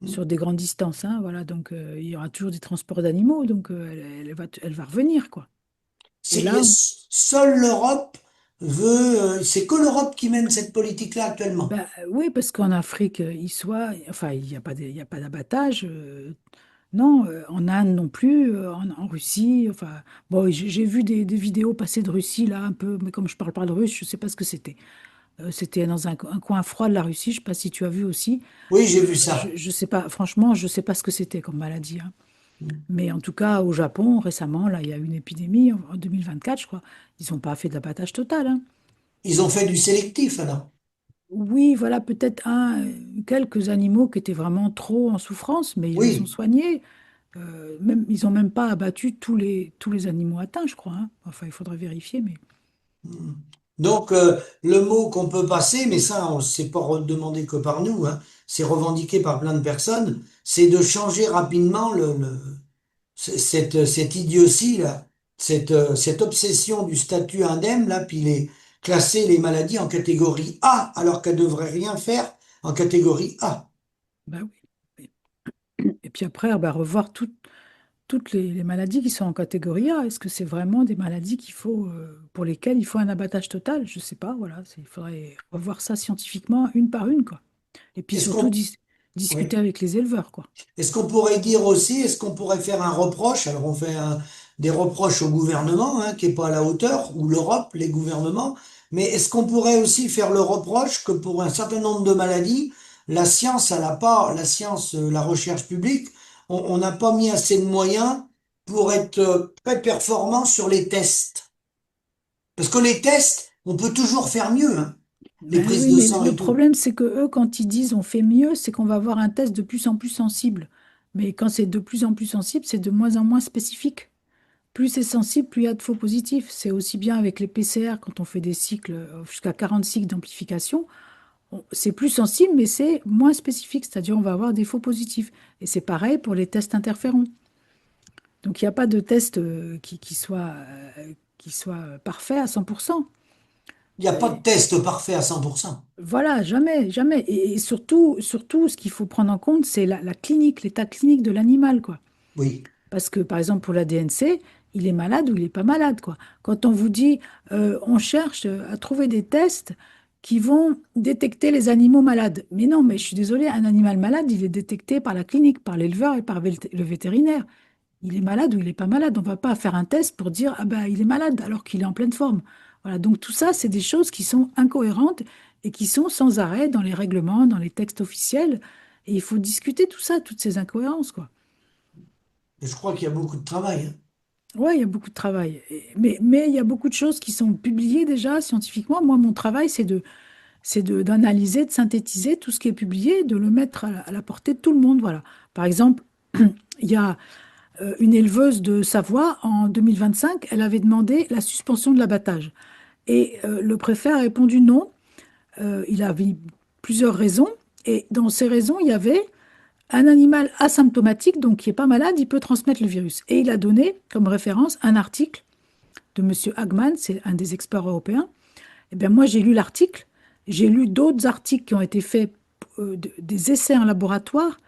sur des grandes distances, hein, voilà, donc il y aura toujours des transports d'animaux. Donc, elle va revenir, quoi. Et là, Seule l'Europe c'est que l'Europe qui mène cette politique-là actuellement. bah, oui, parce qu'en Afrique, enfin, il y a pas d'abattage. Non, en Inde non plus, en Russie, enfin, bon, j'ai vu des vidéos passer de Russie, là, un peu, mais comme je parle pas le russe, je sais pas ce que c'était. C'était dans un coin froid de la Russie, je sais pas si tu as vu aussi. Oui, j'ai vu ça. Je sais pas, franchement, je sais pas ce que c'était comme maladie, hein. Mais en tout cas, au Japon, récemment, là, il y a eu une épidémie, en 2024, je crois. Ils n'ont pas fait d'abattage total, hein. Ils ont fait du sélectif alors. Oui, voilà, peut-être quelques animaux qui étaient vraiment trop en souffrance, mais ils les ont Oui. soignés. Ils n'ont même pas abattu tous les animaux atteints, je crois, hein. Enfin, il faudrait vérifier, mais Donc, le mot qu'on peut passer, mais ça, on c'est pas redemandé que par nous, hein, c'est revendiqué par plein de personnes, c'est de changer rapidement cette idiotie là, cette obsession du statut indemne là, puis classer les maladies en catégorie A alors qu'elles devraient rien faire en catégorie A. bah oui. Et puis après, bah, revoir toutes les maladies qui sont en catégorie A. Est-ce que c'est vraiment des maladies pour lesquelles il faut un abattage total? Je ne sais pas, voilà. Il faudrait revoir ça scientifiquement, une par une, quoi. Et puis Est-ce surtout qu'on, discuter oui. avec les éleveurs, quoi. Est-ce qu'on pourrait dire aussi, est-ce qu'on pourrait faire un reproche? Alors on fait des reproches au gouvernement, hein, qui est pas à la hauteur, ou l'Europe, les gouvernements, mais est-ce qu'on pourrait aussi faire le reproche que pour un certain nombre de maladies, la science, elle a pas, la science, la recherche publique, on n'a pas mis assez de moyens pour être très performant sur les tests. Parce que les tests, on peut toujours faire mieux, hein, les Ben prises oui, de mais sang le et tout. problème, c'est que eux, quand ils disent on fait mieux, c'est qu'on va avoir un test de plus en plus sensible. Mais quand c'est de plus en plus sensible, c'est de moins en moins spécifique. Plus c'est sensible, plus il y a de faux positifs. C'est aussi bien avec les PCR, quand on fait des cycles, jusqu'à 40 cycles d'amplification, c'est plus sensible, mais c'est moins spécifique, c'est-à-dire on va avoir des faux positifs. Et c'est pareil pour les tests interférons. Donc il n'y a pas de test qui soit parfait à 100%. Il n'y a pas de test parfait à 100%. Voilà, jamais, jamais. Et surtout, ce qu'il faut prendre en compte, c'est la clinique, l'état clinique de l'animal, quoi. Oui. Parce que, par exemple, pour la DNC, il est malade ou il n'est pas malade, quoi. Quand on vous dit, on cherche à trouver des tests qui vont détecter les animaux malades. Mais non, mais je suis désolée, un animal malade, il est détecté par la clinique, par l'éleveur et par le vétérinaire. Il est malade ou il n'est pas malade. On ne va pas faire un test pour dire, ah ben, il est malade alors qu'il est en pleine forme. Voilà, donc tout ça, c'est des choses qui sont incohérentes et qui sont sans arrêt dans les règlements, dans les textes officiels. Et il faut discuter tout ça, toutes ces incohérences, quoi. Je crois qu'il y a beaucoup de travail, hein. Ouais, il y a beaucoup de travail. Mais il y a beaucoup de choses qui sont publiées déjà scientifiquement. Moi, mon travail, d'analyser, de synthétiser tout ce qui est publié, de le mettre à la portée de tout le monde. Voilà. Par exemple, il y a une éleveuse de Savoie, en 2025, elle avait demandé la suspension de l'abattage. Et le préfet a répondu non. Il avait plusieurs raisons. Et dans ces raisons, il y avait un animal asymptomatique, donc qui n'est pas malade, il peut transmettre le virus. Et il a donné comme référence un article de Monsieur Hagman, c'est un des experts européens. Eh bien, moi, j'ai lu l'article. J'ai lu d'autres articles qui ont été faits, des essais en laboratoire.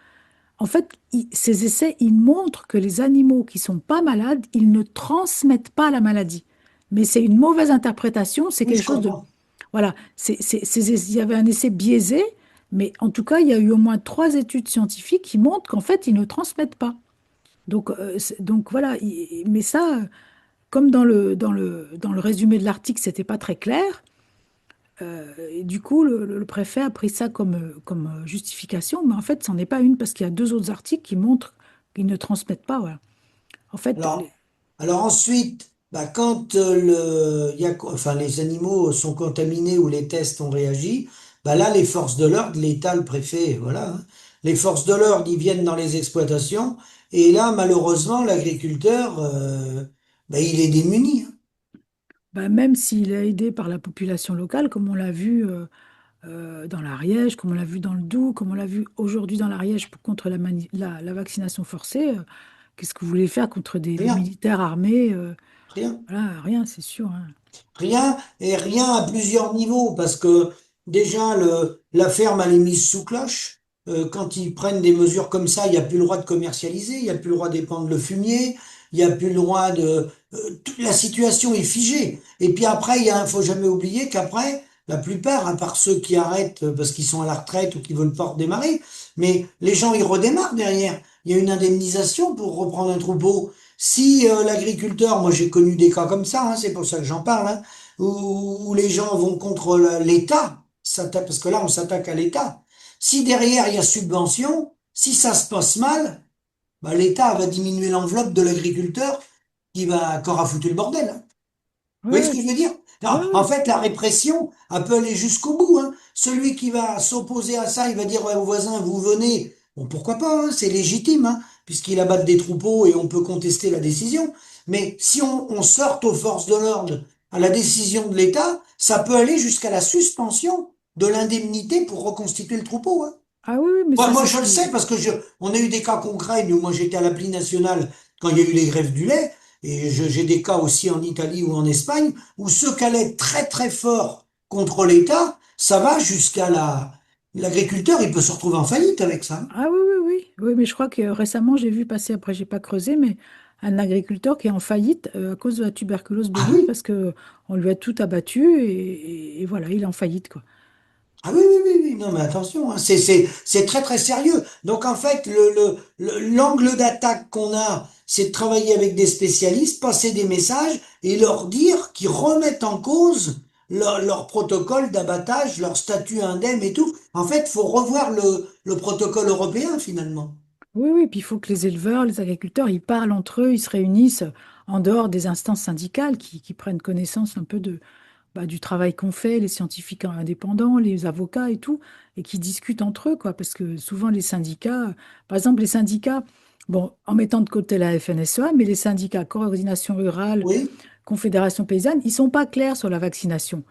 En fait, ces essais, ils montrent que les animaux qui sont pas malades, ils ne transmettent pas la maladie. Mais c'est une mauvaise interprétation, c'est Oui, quelque je chose de... comprends. Voilà, il y avait un essai biaisé, mais en tout cas, il y a eu au moins 3 études scientifiques qui montrent qu'en fait, ils ne transmettent pas. Donc voilà, mais ça, comme dans le résumé de l'article, c'était pas très clair, et du coup, le préfet a pris ça comme justification, mais en fait, c'en est pas une, parce qu'il y a 2 autres articles qui montrent qu'ils ne transmettent pas. Voilà. En fait, Alors, alors ensuite, bah, quand enfin, les animaux sont contaminés ou les tests ont réagi, bah là, les forces de l'ordre, l'État, le préfet, voilà, hein, les forces de l'ordre, ils viennent dans les exploitations, et là, malheureusement, l'agriculteur, bah, il est démuni, hein. bah, même s'il est aidé par la population locale, comme on l'a vu dans l'Ariège, comme on l'a vu dans le Doubs, comme on l'a vu aujourd'hui dans l'Ariège contre la vaccination forcée. Qu'est-ce que vous voulez faire contre des Rien, militaires armés? rien. Voilà, rien, c'est sûr, hein. Rien et rien à plusieurs niveaux parce que déjà la ferme elle est mise sous cloche. Quand ils prennent des mesures comme ça, il n'y a plus le droit de commercialiser, il n'y a plus le droit d'épandre le fumier, il n'y a plus le droit de. Toute la situation est figée. Et puis après, faut jamais oublier qu'après, la plupart, à part ceux qui arrêtent parce qu'ils sont à la retraite ou qui veulent pas redémarrer, mais les gens ils redémarrent derrière. Il y a une indemnisation pour reprendre un troupeau. Si l'agriculteur, moi j'ai connu des cas comme ça, hein, c'est pour ça que j'en parle, hein, où les gens vont contre l'État, parce que là on s'attaque à l'État. Si derrière il y a subvention, si ça se passe mal, bah, l'État va diminuer l'enveloppe de l'agriculteur qui aura foutu le bordel, hein. Vous Ouais, voyez ce ouais, que je veux dire? Non, ouais, en ouais. fait, la répression, elle peut aller jusqu'au bout, hein. Celui qui va s'opposer à ça, il va dire ouais, aux voisins, vous venez. Bon, pourquoi pas, hein, c'est légitime, hein, puisqu'il abatte des troupeaux et on peut contester la décision. Mais si on sort aux forces de l'ordre à la décision de l'État, ça peut aller jusqu'à la suspension de l'indemnité pour reconstituer le troupeau, hein. Ah oui, oui, mais Moi, ça, moi, c'est je le sais plus. parce que on a eu des cas concrets. Nous, moi, j'étais à l'appli nationale quand il y a eu les grèves du lait. Et j'ai des cas aussi en Italie ou en Espagne où ceux qui allaient très, très fort contre l'État, ça va jusqu'à l'agriculteur, il peut se retrouver en faillite avec ça. Ah oui, oui, oui. Oui, mais je crois que récemment, j'ai vu passer, après, j'ai pas creusé, mais un agriculteur qui est en faillite à cause de la tuberculose Ah bovine oui? parce que on lui a tout abattu et voilà, il est en faillite, quoi. Ah oui, oui, oui, oui. Non, mais attention, hein, c'est très, très sérieux. Donc, en fait, l'angle d'attaque qu'on a, c'est de travailler avec des spécialistes, passer des messages et leur dire qu'ils remettent en cause leur protocole d'abattage, leur statut indemne et tout. En fait, faut revoir le protocole européen, finalement. Oui, oui, puis il faut que les éleveurs, les agriculteurs, ils parlent entre eux, ils se réunissent en dehors des instances syndicales qui prennent connaissance un peu du travail qu'on fait, les scientifiques indépendants, les avocats et tout, et qui discutent entre eux, quoi, parce que souvent les syndicats, par exemple les syndicats, bon, en mettant de côté la FNSEA, mais les syndicats, coordination rurale, Oui? confédération paysanne, ils sont pas clairs sur la vaccination.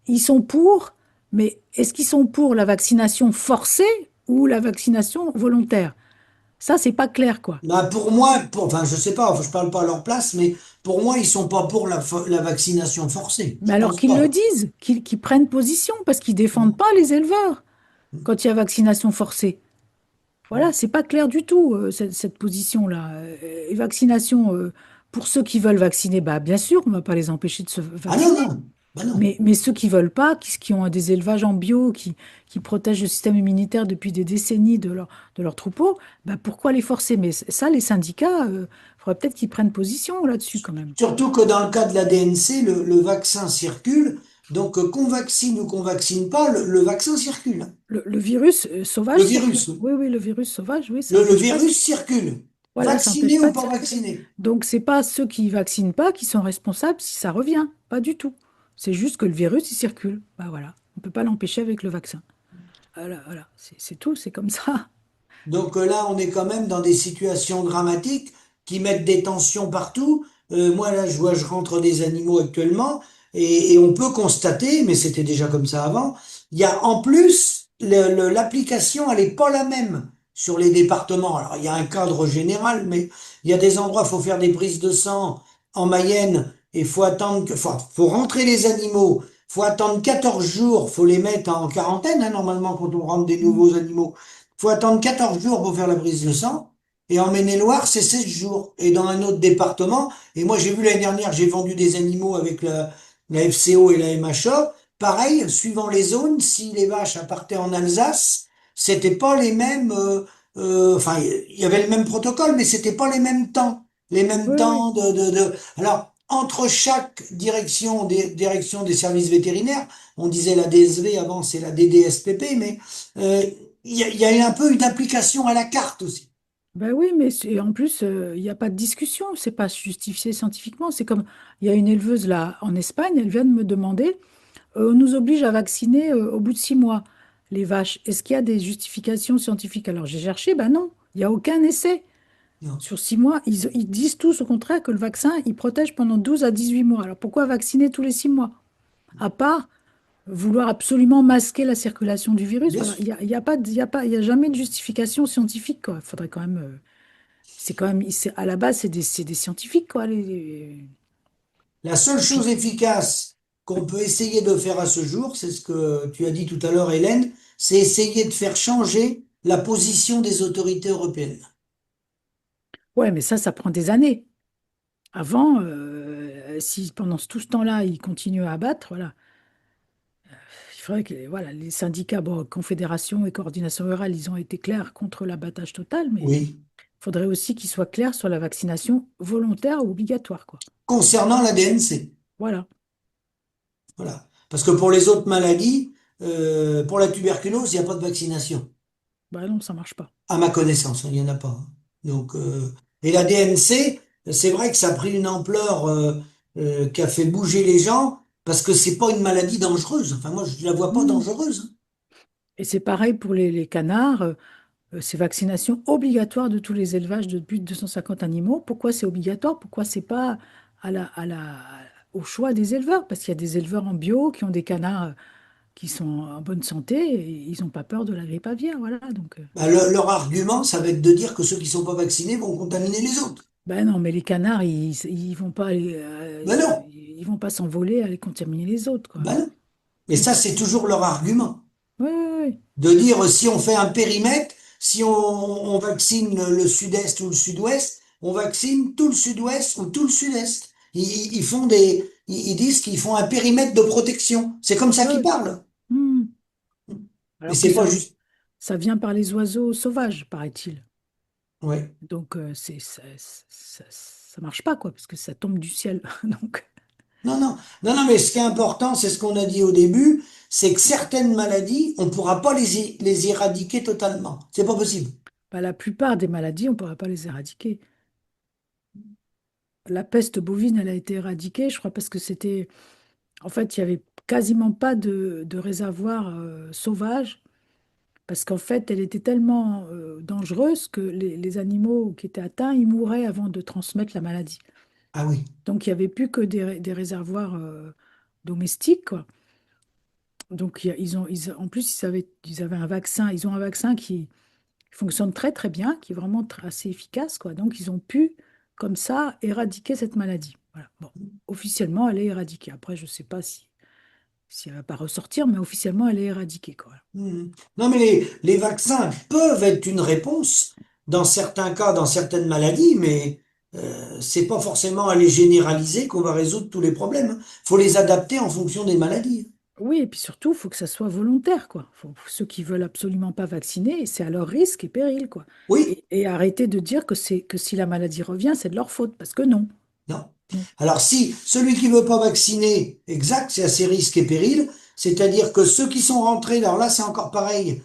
Ils sont pour, mais est-ce qu'ils sont pour la vaccination forcée ou la vaccination volontaire? Ça, c'est pas clair, quoi. Bah pour moi, enfin je sais pas, enfin, je parle pas à leur place, mais pour moi ils sont pas pour la vaccination forcée. Mais Je alors pense qu'ils le pas. disent, qu'ils prennent position, parce qu'ils défendent pas les éleveurs quand il y a vaccination forcée. Voilà, c'est pas clair du tout, cette position-là. Et vaccination, pour ceux qui veulent vacciner, bah, bien sûr, on ne va pas les empêcher de se Ah non, vacciner. non, bah non. Mais ceux qui veulent pas, qui ont des élevages en bio, qui protègent le système immunitaire depuis des décennies de leur troupeau, bah, pourquoi les forcer? Mais ça, les syndicats, il faudrait peut-être qu'ils prennent position là-dessus quand même. Surtout que dans le cas de la DNC, le vaccin circule, donc qu'on vaccine ou qu'on vaccine pas, le vaccin circule, hein. Le virus Le sauvage circule. virus, oui. Oui, oui, le virus sauvage, oui, ça Le n'empêche pas. virus circule. Voilà, ça n'empêche Vacciné pas ou de pas circuler. vacciné. Donc, c'est pas ceux qui vaccinent pas qui sont responsables si ça revient. Pas du tout. C'est juste que le virus, il circule. Bah voilà. On peut pas l'empêcher avec le vaccin. Voilà, voilà. C'est tout, c'est comme ça. Donc là, on est quand même dans des situations dramatiques qui mettent des tensions partout. Moi, là, je rentre des animaux actuellement et on peut constater, mais c'était déjà comme ça avant, il y a en plus, l'application, elle n'est pas la même sur les départements. Alors, il y a un cadre général, mais il y a des endroits, faut faire des prises de sang en Mayenne et faut attendre faut rentrer les animaux, faut attendre 14 jours, faut les mettre en quarantaine, hein, normalement, quand on rentre des Mm. nouveaux animaux. Faut attendre 14 jours pour faire la prise de sang. Et en Maine-et-Loire, c'est 16 jours. Et dans un autre département, et moi j'ai vu l'année dernière, j'ai vendu des animaux avec la FCO et la MHA. Pareil, suivant les zones, si les vaches partaient en Alsace, c'était pas les mêmes, enfin, il y avait le même protocole, mais c'était pas les mêmes temps. Les mêmes Oui, oui. temps alors, entre chaque direction des services vétérinaires, on disait la DSV avant, c'est la DDSPP, mais euh, il y a un peu une application à la carte aussi. Ben oui, mais en plus, il n'y a pas de discussion. C'est pas justifié scientifiquement. C'est comme, il y a une éleveuse là en Espagne, elle vient de me demander, on nous oblige à vacciner au bout de 6 mois les vaches. Est-ce qu'il y a des justifications scientifiques? Alors j'ai cherché, ben non, il n'y a aucun essai. Non. Sur 6 mois, ils disent tous au contraire que le vaccin, il protège pendant 12 à 18 mois. Alors pourquoi vacciner tous les 6 mois? À part vouloir absolument masquer la circulation du virus. Bien Voilà. sûr. Il y a pas, il y a pas, il y a jamais de justification scientifique, quoi. Il faudrait quand même. C'est quand même. À la base, c'est des scientifiques, quoi. La seule chose efficace qu'on peut essayer de faire à ce jour, c'est ce que tu as dit tout à l'heure, Hélène, c'est essayer de faire changer la position des autorités européennes. Ouais, mais ça prend des années. Avant, si pendant tout ce temps-là, ils continuent à abattre, voilà. Il faudrait que voilà, les syndicats, bon, Confédération et Coordination rurale, ils ont été clairs contre l'abattage total, mais Oui. il faudrait aussi qu'ils soient clairs sur la vaccination volontaire ou obligatoire, quoi. Concernant la DNC. Voilà. Voilà. Parce que pour les autres maladies, pour la tuberculose, il n'y a pas de vaccination. Bah non, ça marche pas. À ma connaissance, il n'y en a pas, hein. Donc, et la DNC, c'est vrai que ça a pris une ampleur qui a fait bouger les gens parce que c'est pas une maladie dangereuse. Enfin, moi, je la vois pas Hmm. dangereuse. Et c'est pareil pour les canards. C'est vaccination obligatoire de tous les élevages de plus de 250 animaux. Pourquoi c'est obligatoire? Pourquoi c'est pas au choix des éleveurs? Parce qu'il y a des éleveurs en bio qui ont des canards qui sont en bonne santé et ils n'ont pas peur de la grippe aviaire. Voilà. Donc, Bah, leur argument, ça va être de dire que ceux qui sont pas vaccinés vont contaminer les autres. ben non, mais les canards, ils vont pas, Ben non, ils vont pas s'envoler, aller contaminer les autres, quoi. ben non. Et Donc, ça, c'est toujours leur argument. oui, oui, oui. De dire si on fait un périmètre, si on vaccine le sud-est ou le sud-ouest, on vaccine tout le sud-ouest ou tout le sud-est. Ils font ils disent qu'ils font un périmètre de protection. C'est comme ça Oui, qu'ils oui. parlent. Hmm. Mais Alors que c'est pas juste. ça vient par les oiseaux sauvages, paraît-il. Ouais. Donc, ça marche pas, quoi, parce que ça tombe du ciel. Donc, Non, non, non, non, mais ce qui est important, c'est ce qu'on a dit au début, c'est que certaines maladies, on ne pourra pas les éradiquer totalement. C'est pas possible. bah, la plupart des maladies, on ne pourra pas les éradiquer. La peste bovine, elle a été éradiquée, je crois, parce que c'était... En fait, il y avait quasiment pas de réservoirs sauvages, parce qu'en fait, elle était tellement dangereuse que les animaux qui étaient atteints, ils mouraient avant de transmettre la maladie. Ah oui. Donc, il n'y avait plus que des réservoirs domestiques, quoi. Donc, en plus, ils avaient un vaccin. Ils ont un vaccin qui fonctionne très, très bien, qui est vraiment assez efficace, quoi. Donc, ils ont pu, comme ça, éradiquer cette maladie. Voilà. Bon, officiellement, elle est éradiquée. Après, je ne sais pas si elle ne va pas ressortir, mais officiellement, elle est éradiquée, quoi. Mhm. Non, mais les vaccins peuvent être une réponse dans certains cas, dans certaines maladies, mais c'est pas forcément à les généraliser qu'on va résoudre tous les problèmes. Faut les adapter en fonction des maladies. Oui, et puis surtout, il faut que ça soit volontaire, quoi. Ceux qui veulent absolument pas vacciner, c'est à leur risque et péril, quoi. Oui, Et arrêter de dire que si la maladie revient, c'est de leur faute, parce que non. non. Non. Alors si celui qui veut pas vacciner, exact, c'est à ses risques et périls, c'est-à-dire que ceux qui sont rentrés, alors là c'est encore pareil,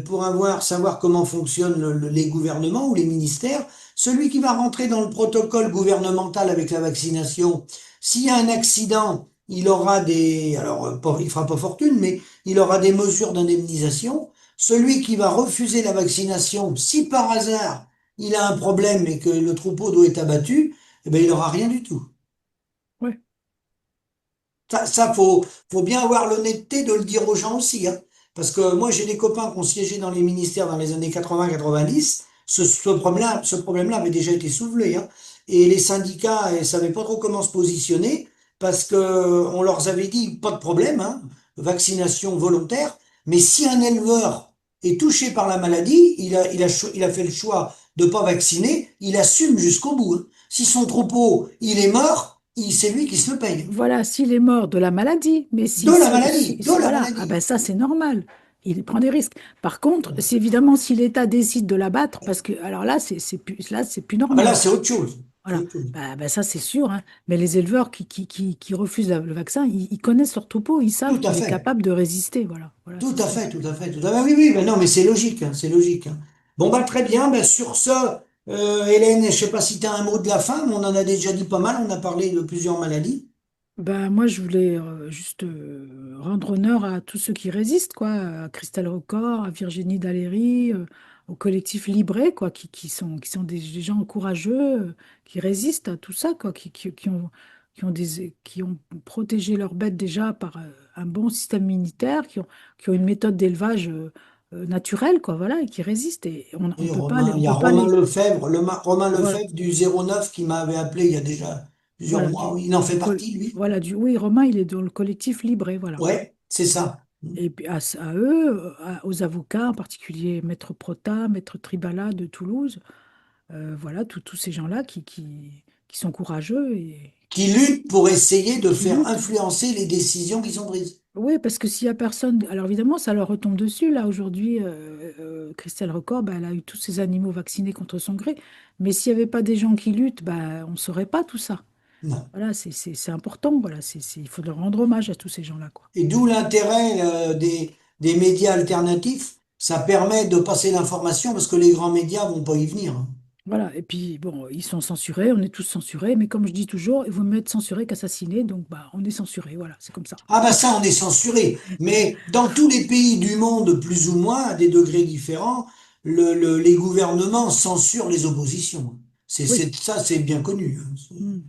pour savoir comment fonctionnent les gouvernements ou les ministères, celui qui va rentrer dans le protocole gouvernemental avec la vaccination, s'il y a un accident, il aura alors il fera pas fortune, mais il aura des mesures d'indemnisation. Celui qui va refuser la vaccination, si par hasard il a un problème et que le troupeau doit être abattu, eh ben, il n'aura rien du tout. Ouais. Faut bien avoir l'honnêteté de le dire aux gens aussi, hein. Parce que moi, j'ai des copains qui ont siégé dans les ministères dans les années 80-90. Ce problème-là avait déjà été soulevé, hein. Et les syndicats, ne savaient pas trop comment se positionner parce que on leur avait dit, pas de problème, hein, vaccination volontaire. Mais si un éleveur est touché par la maladie, il a fait le choix de pas vacciner, il assume jusqu'au bout, hein. Si son troupeau, il est mort, c'est lui qui se le paye. Voilà, s'il est mort de la maladie, mais De la voilà, ah maladie. ben ça c'est normal. Il prend des risques. Par contre, c'est évidemment si l'État décide de l'abattre, parce que alors là c'est plus Ah ben là, normal. c'est autre chose. C'est Voilà, autre chose. bah, ça c'est sûr, hein. Mais les éleveurs qui refusent le vaccin, ils connaissent leur troupeau, ils savent Tout à qu'il est fait. capable de résister. Voilà, voilà, Tout c'est à sûr. fait, tout à fait, tout à fait. Oui, oui, ben non, mais c'est logique, hein, c'est logique, hein. Bon, bah, très bien. Ben, sur ce, Hélène, je sais pas si tu as un mot de la fin, mais on en a déjà dit pas mal. On a parlé de plusieurs maladies. Bah, moi, je voulais juste rendre honneur à tous ceux qui résistent, quoi, à Christelle Recor, à Virginie Daléry, au collectif Libré, quoi, qui sont des gens courageux, qui résistent à tout ça, quoi, qui ont qui ont protégé leurs bêtes déjà par un bon système immunitaire, qui ont une méthode d'élevage naturelle, quoi, voilà, et qui résistent. Et Oui, Romain, il on y a peut pas Romain les, Lefebvre, Romain voilà, Lefebvre du 09 qui m'avait appelé il y a déjà plusieurs voilà, mois. Oui, il en fait partie, lui. voilà, oui, Romain, il est dans le collectif Libré, voilà. Ouais, c'est ça. Et puis à eux, aux avocats, en particulier Maître Prota, Maître Tribala de Toulouse, voilà, tous ces gens-là qui sont courageux et Qui lutte pour essayer de qui faire luttent. influencer les décisions qui sont prises. Oui, parce que s'il y a personne, alors évidemment, ça leur retombe dessus. Là, aujourd'hui, Christelle Record, bah, elle a eu tous ces animaux vaccinés contre son gré. Mais s'il n'y avait pas des gens qui luttent, bah, on ne saurait pas tout ça. Non. Voilà, c'est important. Voilà, il faut leur rendre hommage à tous ces gens-là, quoi. Et d'où l'intérêt des médias alternatifs. Ça permet de passer l'information parce que les grands médias vont pas y venir, hein. Voilà, et puis, bon, ils sont censurés, on est tous censurés, mais comme je dis toujours, il vaut mieux être censuré qu'assassiné, donc bah, on est censuré, voilà, c'est comme ça. Ah bah ça, on est censuré. Mais dans tous les pays du monde, plus ou moins, à des degrés différents, les gouvernements censurent les oppositions. Oui. Ça, c'est bien connu, hein. Hmm.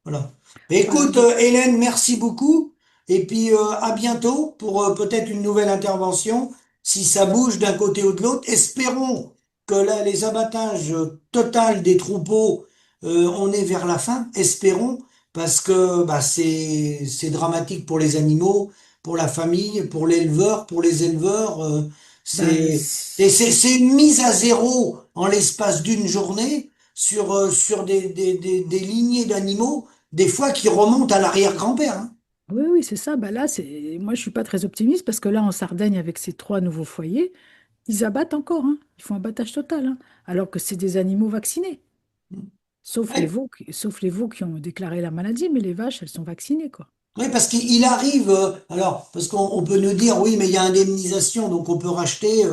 Voilà. Voilà, Écoute, donc, Hélène, merci beaucoup. Et puis à bientôt pour peut-être une nouvelle intervention. Si ça bouge d'un côté ou de l'autre, espérons que là, les abattages total des troupeaux, on est vers la fin. Espérons, parce que bah, c'est dramatique pour les animaux, pour la famille, pour l'éleveur, pour les éleveurs. bah, C'est une mise à zéro en l'espace d'une journée sur des lignées d'animaux des fois qui remontent à l'arrière-grand-père, hein. oui, oui, c'est ça. Bah là, moi, je suis pas très optimiste parce que là, en Sardaigne, avec ces 3 nouveaux foyers, ils abattent encore, hein. Ils font un abattage total, hein, alors que c'est des animaux vaccinés. Ouais. Sauf les veaux qui ont déclaré la maladie, mais les vaches, elles sont vaccinées, quoi. Oui, parce qu'il arrive, alors, parce qu'on peut nous dire, oui, mais il y a indemnisation, donc on peut racheter,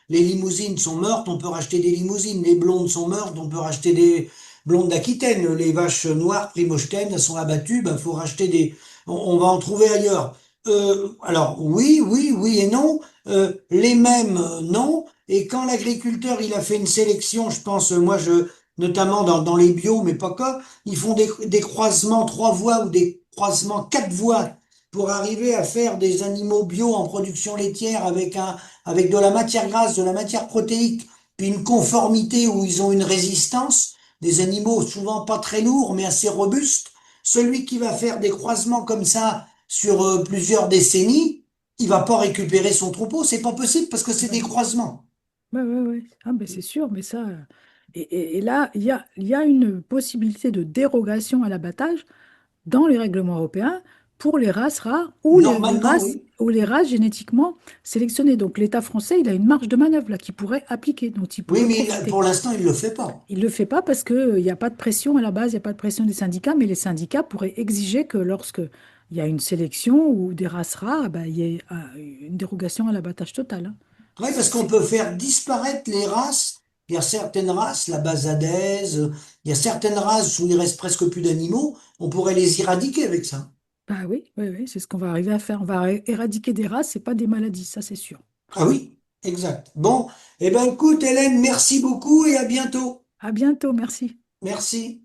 les limousines sont mortes, on peut racheter des limousines, les blondes sont mortes, on peut racheter des blondes d'Aquitaine, les vaches noires, Primogène, elles sont abattues, ben, faut racheter on va en trouver ailleurs. Alors, oui, oui, oui et non, les mêmes, non, et quand l'agriculteur, il a fait une sélection, je pense, notamment dans les bio, mais pas que, ils font des croisements 3 voies ou des croisements 4 voies pour arriver à faire des animaux bio en production laitière avec de la matière grasse, de la matière protéique, puis une conformité où ils ont une résistance, des animaux souvent pas très lourds mais assez robustes. Celui qui va faire des croisements comme ça sur plusieurs décennies, il va pas récupérer son troupeau, c'est pas possible parce que c'est des croisements. Ouais, ouais, ouais. Ah, ben c'est sûr, mais ça. Et là, il y a une possibilité de dérogation à l'abattage dans les règlements européens pour les races rares Normalement, oui. ou les races génétiquement sélectionnées. Donc l'État français, il a une marge de manœuvre là qu'il pourrait appliquer, dont il Oui, pourrait mais profiter. pour l'instant, il le fait pas. Il ne le fait pas parce qu'il n'y a pas de pression à la base, il n'y a pas de pression des syndicats, mais les syndicats pourraient exiger que lorsque il y a une sélection ou des races rares, ben, il y ait une dérogation à l'abattage total, hein. Oui, parce qu'on peut faire disparaître les races. Il y a certaines races, la basadaise, il y a certaines races où il reste presque plus d'animaux. On pourrait les éradiquer avec ça. Bah oui, oui, oui, c'est ce qu'on va arriver à faire. On va éradiquer des races et pas des maladies, ça c'est sûr. Ah oui, exact. Bon, eh ben écoute, Hélène, merci beaucoup et à bientôt. À bientôt, merci. Merci.